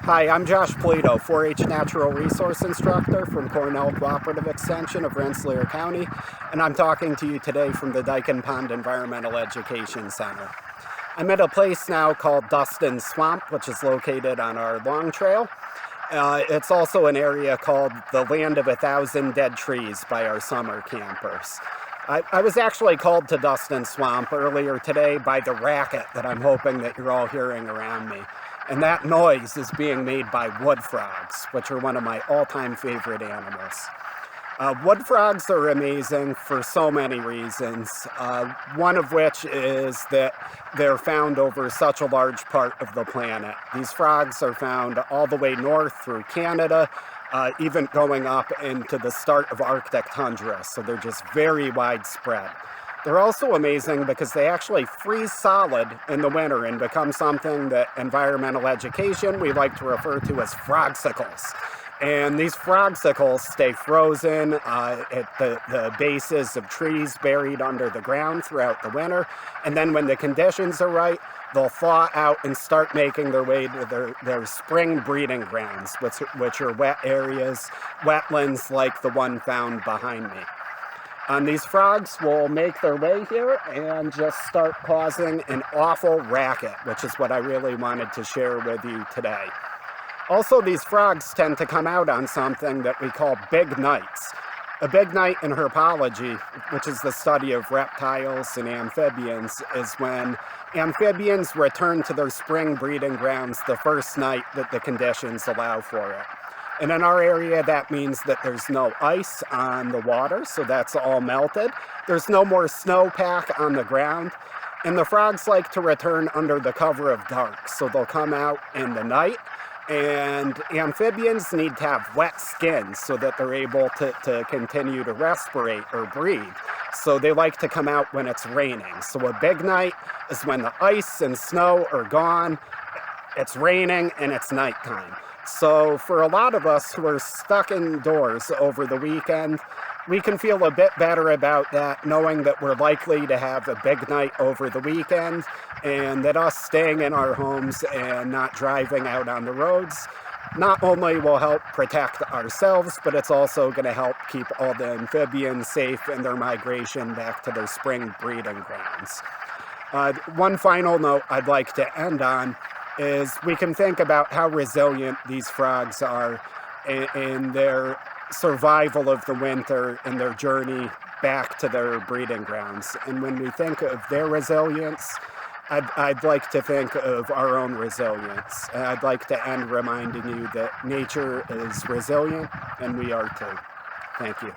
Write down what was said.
Hi, I'm Josh Pulito, 4-H Natural Resource Instructor from Cornell Cooperative Extension of Rensselaer County, and I'm talking to you today from the Dyke and Pond Environmental Education Center. I'm at a place now called Dustin Swamp, which is located on our long trail. It's also an area called the Land of 1,000 Dead Trees by our summer campers. I was actually called to Dustin Swamp earlier today by the racket that I'm hoping that you're all hearing around me. And that noise is being made by wood frogs, which are one of my all-time favorite animals. Wood frogs are amazing for so many reasons, one of which is that they're found over such a large part of the planet. These frogs are found all the way north through Canada, even going up into the start of Arctic tundra, so they're just very widespread. They're also amazing because they actually freeze solid in the winter and become something that environmental education we like to refer to as frogsicles. And these frogsicles stay frozen at the bases of trees buried under the ground throughout the winter. And then when the conditions are right, they'll thaw out and start making their way to their spring breeding grounds, which are wet areas, wetlands like the one found behind me. These frogs will make their way here and just start causing an awful racket, which is what I really wanted to share with you today. Also, these frogs tend to come out on something that we call big nights. A big night in herpology, which is the study of reptiles and amphibians, is when amphibians return to their spring breeding grounds the first night that the conditions allow for it. And in our area, that means that there's no ice on the water, so that's all melted. There's no more snowpack on the ground. And the frogs like to return under the cover of dark, so they'll come out in the night. And amphibians need to have wet skins so that they're able to continue to respirate or breathe. So they like to come out when it's raining. So a big night is when the ice and snow are gone, it's raining, and it's nighttime. So for a lot of us who are stuck indoors over the weekend, we can feel a bit better about that, knowing that we're likely to have a big night over the weekend, and that us staying in our homes and not driving out on the roads not only will help protect ourselves, but it's also going to help keep all the amphibians safe in their migration back to their spring breeding grounds. One final note I'd like to end on is we can think about how resilient these frogs are in their survival of the winter and their journey back to their breeding grounds. And when we think of their resilience, I'd like to think of our own resilience. And I'd like to end reminding you that nature is resilient, and we are too. Thank you.